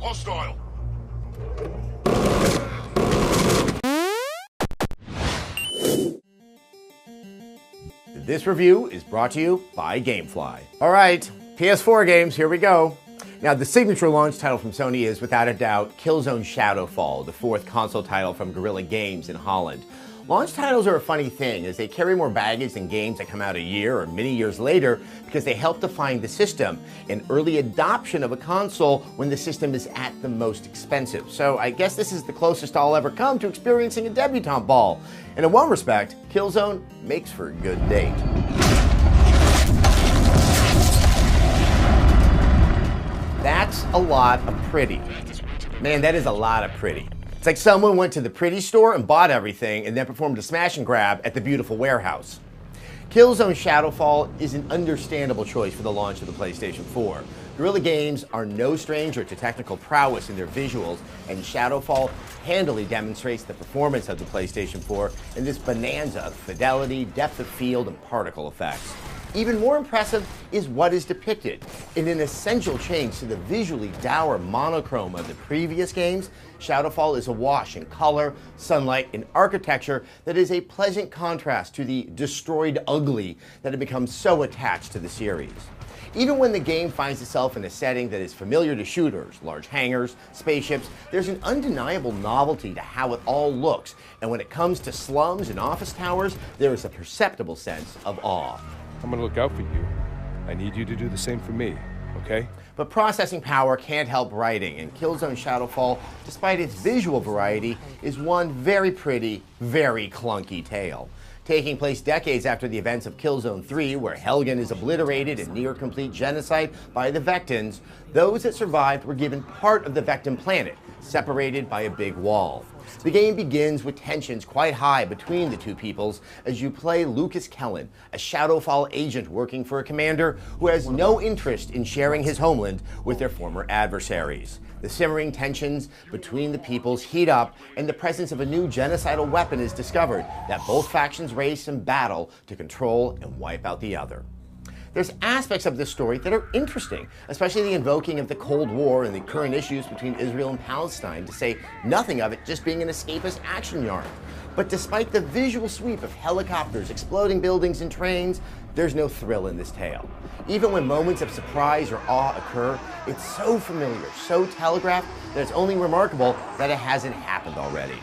Hostile. This review is brought to you by Gamefly. All right, PS4 games, here we go. Now, the signature launch title from Sony is, without a doubt, Killzone Shadowfall, the fourth console title from Guerrilla Games in Holland. Launch titles are a funny thing, as they carry more baggage than games that come out a year or many years later because they help define the system and early adoption of a console when the system is at the most expensive. So I guess this is the closest I'll ever come to experiencing a debutante ball. And in one respect, Killzone makes for a good date. That's a lot of pretty. Man, that is a lot of pretty. It's like someone went to the pretty store and bought everything and then performed a smash and grab at the beautiful warehouse. Killzone Shadowfall is an understandable choice for the launch of the PlayStation 4. Guerrilla Games are no stranger to technical prowess in their visuals, and Shadowfall handily demonstrates the performance of the PlayStation 4 in this bonanza of fidelity, depth of field, and particle effects. Even more impressive is what is depicted. In an essential change to the visually dour monochrome of the previous games, Shadowfall is awash in color, sunlight, and architecture that is a pleasant contrast to the destroyed ugly that had become so attached to the series. Even when the game finds itself in a setting that is familiar to shooters, large hangars, spaceships, there's an undeniable novelty to how it all looks, and when it comes to slums and office towers, there is a perceptible sense of awe. I'm gonna look out for you. I need you to do the same for me, okay? But processing power can't help writing, and Killzone Shadowfall, despite its visual variety, is one very pretty, very clunky tale. Taking place decades after the events of Killzone 3, where Helgen is obliterated in near-complete genocide by the Vectans, those that survived were given part of the Vectan planet, separated by a big wall. The game begins with tensions quite high between the two peoples as you play Lucas Kellen, a Shadowfall agent working for a commander who has no interest in sharing his homeland with their former adversaries. The simmering tensions between the peoples heat up, and the presence of a new genocidal weapon is discovered that both factions race and battle to control and wipe out the other. There's aspects of this story that are interesting, especially the invoking of the Cold War and the current issues between Israel and Palestine, to say nothing of it just being an escapist action yarn. But despite the visual sweep of helicopters, exploding buildings, and trains, there's no thrill in this tale. Even when moments of surprise or awe occur, it's so familiar, so telegraphed, that it's only remarkable that it hasn't happened already.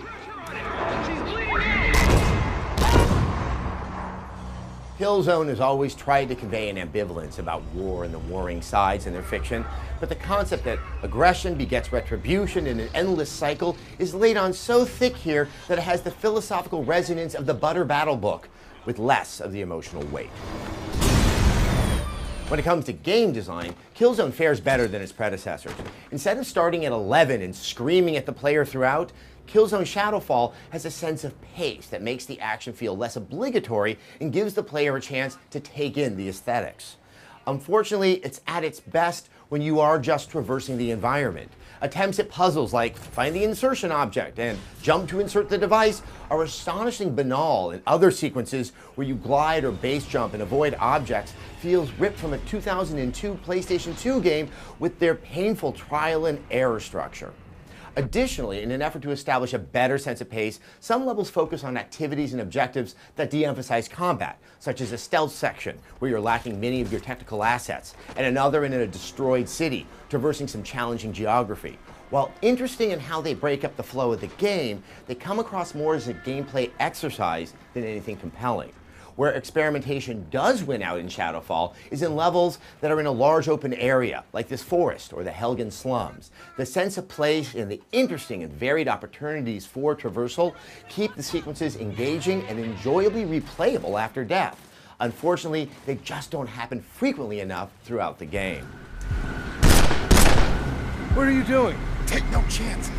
Killzone has always tried to convey an ambivalence about war and the warring sides in their fiction, but the concept that aggression begets retribution in an endless cycle is laid on so thick here that it has the philosophical resonance of the Butter Battle book, with less of the emotional weight. When it comes to game design, Killzone fares better than its predecessors. Instead of starting at 11 and screaming at the player throughout, Killzone Shadowfall has a sense of pace that makes the action feel less obligatory and gives the player a chance to take in the aesthetics. Unfortunately, it's at its best when you are just traversing the environment. Attempts at puzzles like find the insertion object and jump to insert the device are astonishingly banal, and other sequences where you glide or base jump and avoid objects feels ripped from a 2002 PlayStation 2 game with their painful trial and error structure. Additionally, in an effort to establish a better sense of pace, some levels focus on activities and objectives that de-emphasize combat, such as a stealth section where you're lacking many of your technical assets, and another in a destroyed city, traversing some challenging geography. While interesting in how they break up the flow of the game, they come across more as a gameplay exercise than anything compelling. Where experimentation does win out in Shadowfall is in levels that are in a large open area, like this forest or the Helgen slums. The sense of place and the interesting and varied opportunities for traversal keep the sequences engaging and enjoyably replayable after death. Unfortunately, they just don't happen frequently enough throughout the game. What are you doing? Take no chances.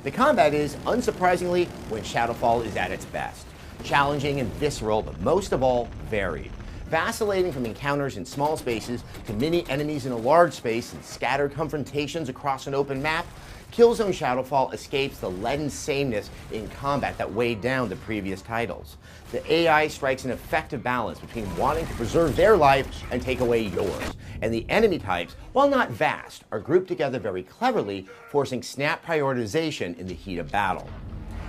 The combat is, unsurprisingly, when Shadowfall is at its best. Challenging and visceral, but most of all, varied. vacillating from encounters in small spaces to mini enemies in a large space and scattered confrontations across an open map, Killzone Shadowfall escapes the leaden sameness in combat that weighed down the previous titles. The AI strikes an effective balance between wanting to preserve their life and take away yours, and the enemy types, while not vast, are grouped together very cleverly, forcing snap prioritization in the heat of battle.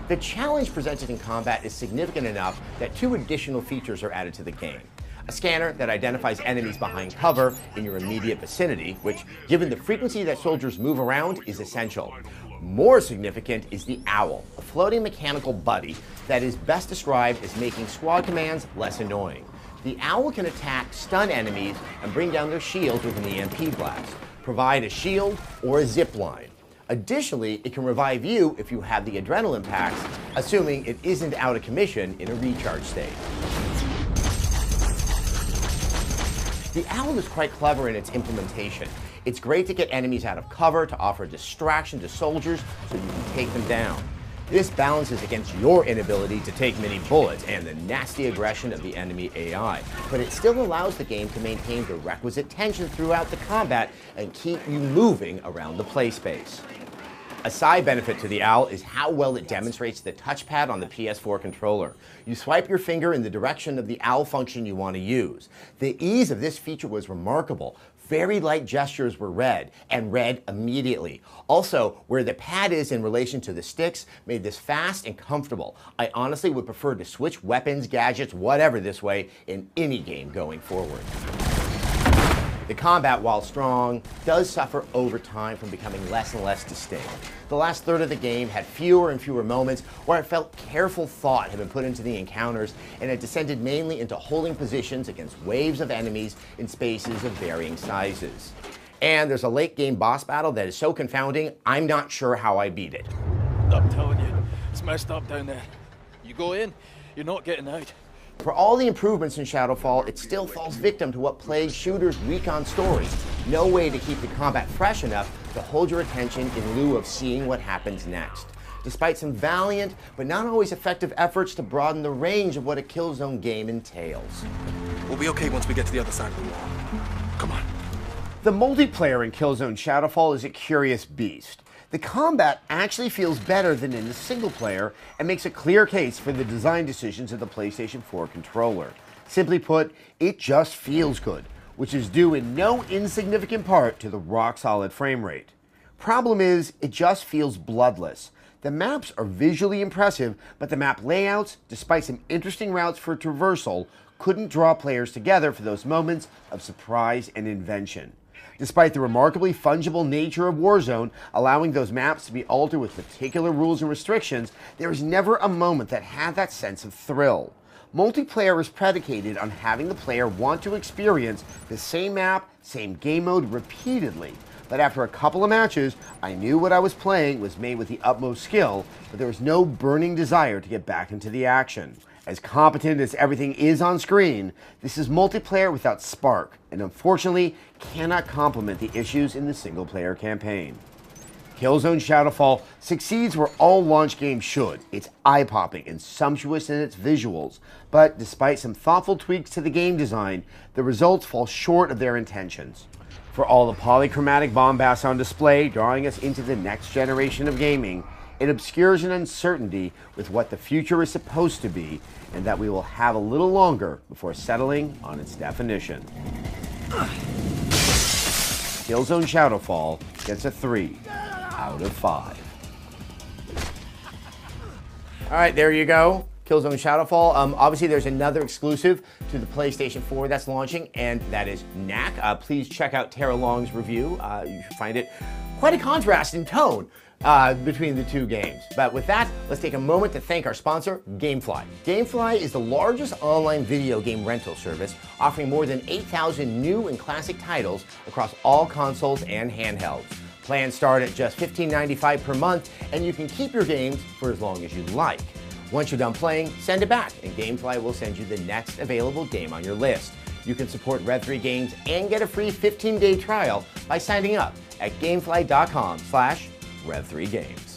The challenge presented in combat is significant enough that 2 additional features are added to the game. A scanner that identifies enemies behind cover in your immediate vicinity, which, given the frequency that soldiers move around, is essential. More significant is the Owl, a floating mechanical buddy that is best described as making squad commands less annoying. The Owl can attack, stun enemies, and bring down their shields with an EMP blast, provide a shield or a zip line. Additionally, it can revive you if you have the adrenaline packs, assuming it isn't out of commission in a recharge state. The Owl is quite clever in its implementation. It's great to get enemies out of cover, to offer a distraction to soldiers so you can take them down. This balances against your inability to take many bullets and the nasty aggression of the enemy AI, but it still allows the game to maintain the requisite tension throughout the combat and keep you moving around the play space. A side benefit to the Owl is how well it demonstrates the touchpad on the PS4 controller. You swipe your finger in the direction of the Owl function you want to use. The ease of this feature was remarkable. Very light gestures were read, and read immediately. Also, where the pad is in relation to the sticks made this fast and comfortable. I honestly would prefer to switch weapons, gadgets, whatever this way in any game going forward. The combat, while strong, does suffer over time from becoming less and less distinct. The last third of the game had fewer and fewer moments where I felt careful thought had been put into the encounters, and it descended mainly into holding positions against waves of enemies in spaces of varying sizes. And there's a late game boss battle that is so confounding, I'm not sure how I beat it. I'm telling you, it's messed up down there. You go in, you're not getting out. For all the improvements in Shadowfall, it still falls victim to what plagues shooters' recon stories. No way to keep the combat fresh enough to hold your attention in lieu of seeing what happens next. Despite some valiant, but not always effective efforts to broaden the range of what a Killzone game entails. We'll be okay once we get to the other side of the wall. Come on. The multiplayer in Killzone Shadowfall is a curious beast. The combat actually feels better than in the single player and makes a clear case for the design decisions of the PlayStation 4 controller. Simply put, it just feels good, which is due in no insignificant part to the rock-solid frame rate. Problem is, it just feels bloodless. The maps are visually impressive, but the map layouts, despite some interesting routes for traversal, couldn't draw players together for those moments of surprise and invention. Despite the remarkably fungible nature of Warzone, allowing those maps to be altered with particular rules and restrictions, there is never a moment that had that sense of thrill. Multiplayer is predicated on having the player want to experience the same map, same game mode repeatedly. But after a couple of matches, I knew what I was playing was made with the utmost skill, but there was no burning desire to get back into the action. As competent as everything is on screen, this is multiplayer without spark, and unfortunately cannot complement the issues in the single-player campaign. Killzone Shadowfall succeeds where all launch games should. It's eye-popping and sumptuous in its visuals, but despite some thoughtful tweaks to the game design, the results fall short of their intentions. For all the polychromatic bombast on display, drawing us into the next generation of gaming, it obscures an uncertainty with what the future is supposed to be, and that we will have a little longer before settling on its definition. Killzone Shadowfall gets a 3 out of 5. All right, there you go. Killzone Shadowfall. Obviously, there's another exclusive to the PlayStation 4 that's launching, and that is Knack. Please check out Tara Long's review. You should find it quite a contrast in tone between the two games. But with that, let's take a moment to thank our sponsor, Gamefly. Gamefly is the largest online video game rental service, offering more than 8,000 new and classic titles across all consoles and handhelds. Plans start at just $15.95 per month, and you can keep your games for as long as you like. Once you're done playing, send it back, and Gamefly will send you the next available game on your list. You can support Rev3 Games and get a free 15-day trial by signing up at gamefly.com/Rev3Games.